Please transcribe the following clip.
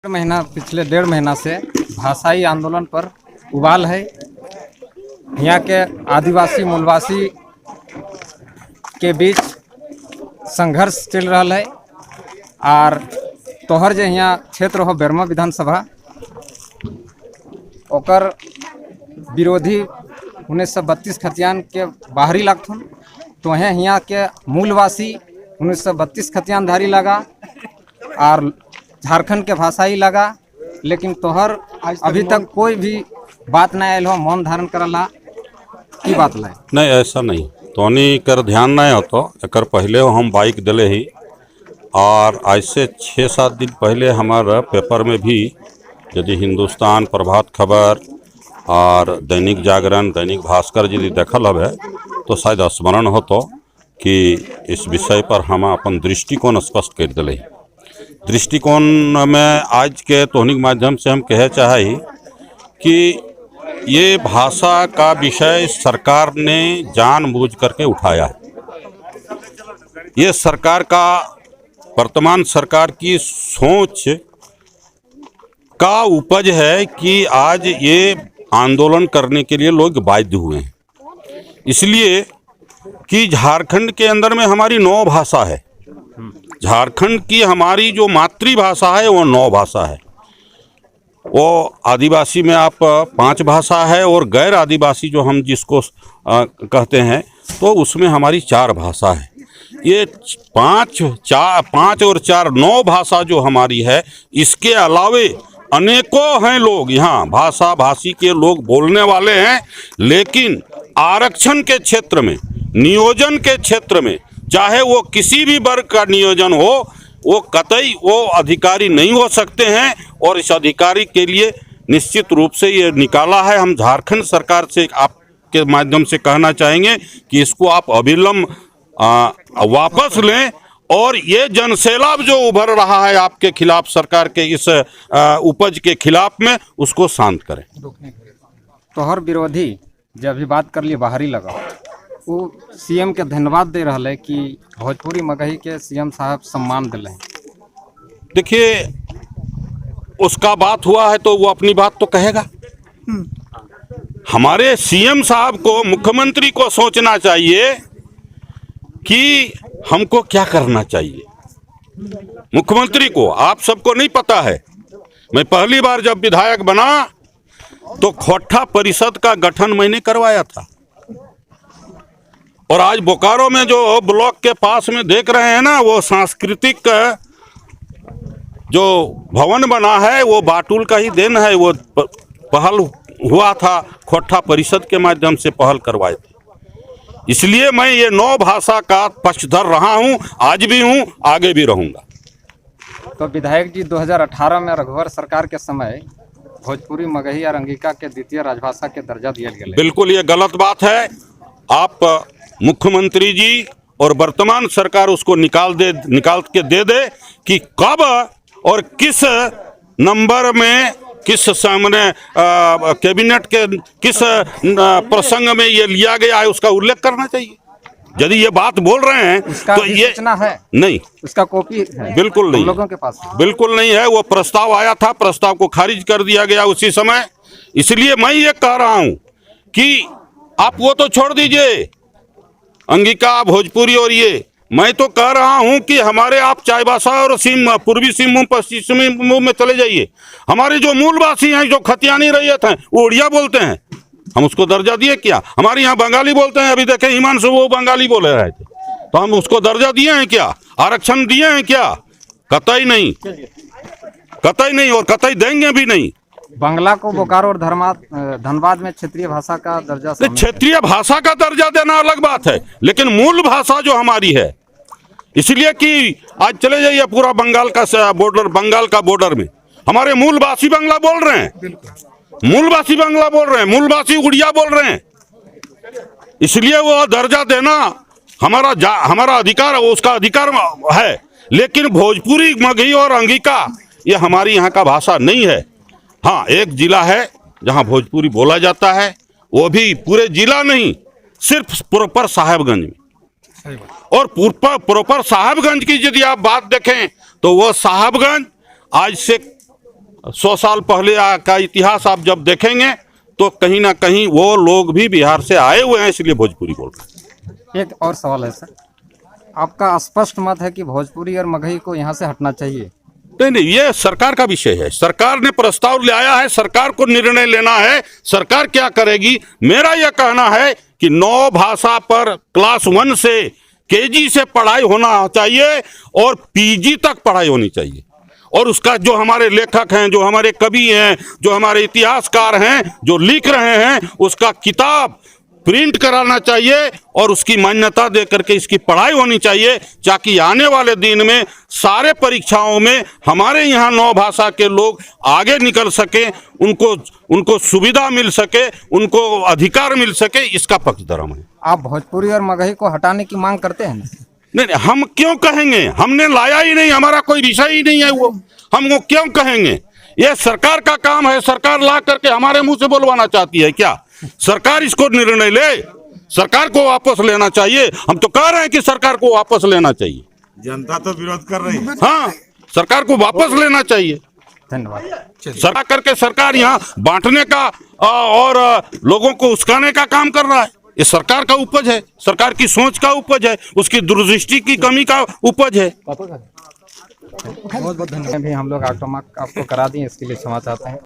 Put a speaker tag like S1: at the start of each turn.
S1: महीना पिछले 1.5 महीना से भाषाई आंदोलन पर उबाल है। यहाँ के आदिवासी मूलवासी के बीच संघर्ष चल रहा है और तोहर जो यहाँ क्षेत्र हो बेरमा विधानसभा ओकर विरोधी 1932 खतियान के बाहरी लगथुन, तो यहाँ के मूलवासी 1932 खतियान धारी लगा और झारखंड के भाषाई लगा, लेकिन तोहर अभी तक कोई भी बात नहीं आयल हो मौन धारण करला की बात लाए
S2: नहीं। ऐसा नहीं तोनी कर ध्यान नहीं हो तो एक पहले हम बाइक दिले ही और आज से 6-7 दिन पहले हमारा पेपर में भी यदि हिंदुस्तान, प्रभात खबर और दैनिक जागरण, दैनिक भास्कर यदि देखल हवे तो शायद स्मरण हो तो कि इस विषय पर हम अपन दृष्टिकोण स्पष्ट कर दिले। दृष्टिकोण में आज के तोहनी के माध्यम से हम कहे चाहे कि ये भाषा का विषय सरकार ने जानबूझ करके उठाया है। ये सरकार का, वर्तमान सरकार की सोच का उपज है कि आज ये आंदोलन करने के लिए लोग बाध्य हुए हैं, इसलिए कि झारखंड के अंदर में हमारी 9 भाषा है। झारखंड की हमारी जो मातृभाषा है वो 9 भाषा है। वो आदिवासी में आप 5 भाषा है और गैर आदिवासी जो हम जिसको कहते हैं तो उसमें हमारी 4 भाषा है। ये 5 और 4 9 भाषा जो हमारी है, इसके अलावे अनेकों हैं लोग यहाँ भाषा भाषी के लोग बोलने वाले हैं, लेकिन आरक्षण के क्षेत्र में, नियोजन के क्षेत्र में, चाहे वो किसी भी वर्ग का नियोजन हो, वो कतई वो अधिकारी नहीं हो सकते हैं। और इस अधिकारी के लिए निश्चित रूप से ये निकाला है। हम झारखंड सरकार से आपके माध्यम से कहना चाहेंगे कि इसको आप अविलंब वापस लें और ये जनसैलाब जो उभर रहा है आपके खिलाफ, सरकार के इस उपज के खिलाफ में, उसको शांत करें।
S1: तोहर विरोधी जब भी बात कर लिए बाहरी लगा, वो सीएम के धन्यवाद दे रहा है कि भोजपुरी मगही के सीएम साहब सम्मान दिले।
S2: देखिए, उसका बात हुआ है तो वो अपनी बात तो कहेगा। हमारे सीएम साहब को, मुख्यमंत्री को सोचना चाहिए कि हमको क्या करना चाहिए। मुख्यमंत्री को, आप सबको नहीं पता है, मैं पहली बार जब विधायक बना तो खोट्ठा परिषद का गठन मैंने करवाया था। और आज बोकारो में जो ब्लॉक के पास में देख रहे हैं ना, वो सांस्कृतिक जो भवन बना है वो बाटुल का ही देन है। वो पहल हुआ था, खोट्ठा परिषद के माध्यम से पहल करवाए थे। इसलिए मैं ये 9 भाषा का पक्षधर रहा हूँ, आज भी हूँ, आगे भी रहूँगा।
S1: तो विधायक जी 2018 में रघुवर सरकार के समय भोजपुरी मगही और अंगिका के द्वितीय राजभाषा के दर्जा दिया गया।
S2: बिल्कुल ये गलत बात है। आप मुख्यमंत्री जी और वर्तमान सरकार उसको निकाल के दे दे कि कब और किस नंबर में, किस सामने कैबिनेट के किस प्रसंग में ये लिया गया है, उसका उल्लेख करना चाहिए। यदि ये बात बोल रहे हैं तो ये
S1: है
S2: नहीं,
S1: उसका कॉपी है?
S2: बिल्कुल नहीं,
S1: लोगों के पास
S2: बिल्कुल नहीं है। वो प्रस्ताव आया था, प्रस्ताव को खारिज कर दिया गया उसी समय। इसलिए मैं ये कह रहा हूं कि आप वो तो छोड़ दीजिए, अंगिका, भोजपुरी और ये, मैं तो कह रहा हूं कि हमारे आप चाईबासा और पूर्वी सिंहभूम, पश्चिमी सिंहभूम में चले जाइए। हमारे जो मूलवासी हैं, जो खतियानी रैयत हैं, वो उड़िया बोलते हैं, हम उसको दर्जा दिए क्या? हमारे यहाँ बंगाली बोलते हैं, अभी देखें हिमांशु वो बंगाली बोले रहे थे, तो हम उसको दर्जा दिए हैं क्या? आरक्षण दिए हैं क्या? कतई नहीं, कतई नहीं, और कतई देंगे भी नहीं।
S1: बांग्ला को बोकारो और धनबाद में क्षेत्रीय भाषा का दर्जा,
S2: क्षेत्रीय भाषा का दर्जा देना अलग बात है, लेकिन मूल भाषा जो हमारी है, इसलिए कि आज चले जाइए पूरा बंगाल का बॉर्डर, बंगाल का बॉर्डर में हमारे मूलवासी बांग्ला बोल रहे हैं, मूलवासी बांग्ला बोल रहे हैं, मूलवासी उड़िया बोल रहे हैं। इसलिए वो दर्जा देना हमारा अधिकार, उसका अधिकार है। लेकिन भोजपुरी, मगही और अंगिका ये हमारी यहाँ का भाषा नहीं है। हाँ, एक जिला है जहाँ भोजपुरी बोला जाता है, वो भी पूरे जिला नहीं, सिर्फ प्रॉपर साहेबगंज में। और प्रॉपर साहेबगंज की यदि आप बात देखें तो वो साहेबगंज आज से 100 साल पहले का इतिहास आप जब देखेंगे तो कहीं ना कहीं वो लोग भी बिहार से आए हुए हैं, इसलिए भोजपुरी बोल रहे हैं।
S1: एक और सवाल है सर, आपका स्पष्ट मत है कि भोजपुरी और मगही को यहाँ से हटना चाहिए?
S2: नहीं, ये सरकार का विषय है। सरकार ने प्रस्ताव ले आया है, सरकार को निर्णय लेना है, सरकार क्या करेगी। मेरा यह कहना है कि 9 भाषा पर क्लास 1 से केजी से पढ़ाई होना चाहिए और पीजी तक पढ़ाई होनी चाहिए। और उसका जो हमारे लेखक हैं, जो हमारे कवि हैं, जो हमारे इतिहासकार हैं, जो लिख रहे हैं, उसका किताब प्रिंट कराना चाहिए और उसकी मान्यता दे करके इसकी पढ़ाई होनी चाहिए, ताकि आने वाले दिन में सारे परीक्षाओं में हमारे यहाँ 9 भाषा के लोग आगे निकल सके, उनको सुविधा मिल सके, उनको अधिकार मिल सके। इसका पक्षधर्म है।
S1: आप भोजपुरी और मगही को हटाने की मांग करते हैं?
S2: नहीं, हम क्यों कहेंगे? हमने लाया ही नहीं, हमारा कोई विषय ही नहीं है वो, हम वो क्यों कहेंगे? ये सरकार का काम है। सरकार ला करके हमारे मुंह से बोलवाना चाहती है क्या? सरकार इसको निर्णय ले, सरकार को वापस लेना चाहिए। हम तो कह रहे हैं कि सरकार को वापस लेना चाहिए।
S3: जनता तो विरोध कर रही है।
S2: हाँ, सरकार को वापस लेना चाहिए।
S1: धन्यवाद।
S2: सरकार करके सरकार यहाँ बांटने का और लोगों को उस्काने का काम कर रहा है। ये सरकार का उपज है, सरकार की सोच का उपज है, उसकी दूरदृष्टि की कमी का उपज है।
S1: बहुत बहुत धन्यवाद। भी हम लोग आक्रामक आपको करा दिए, इसके लिए क्षमा चाहते हैं।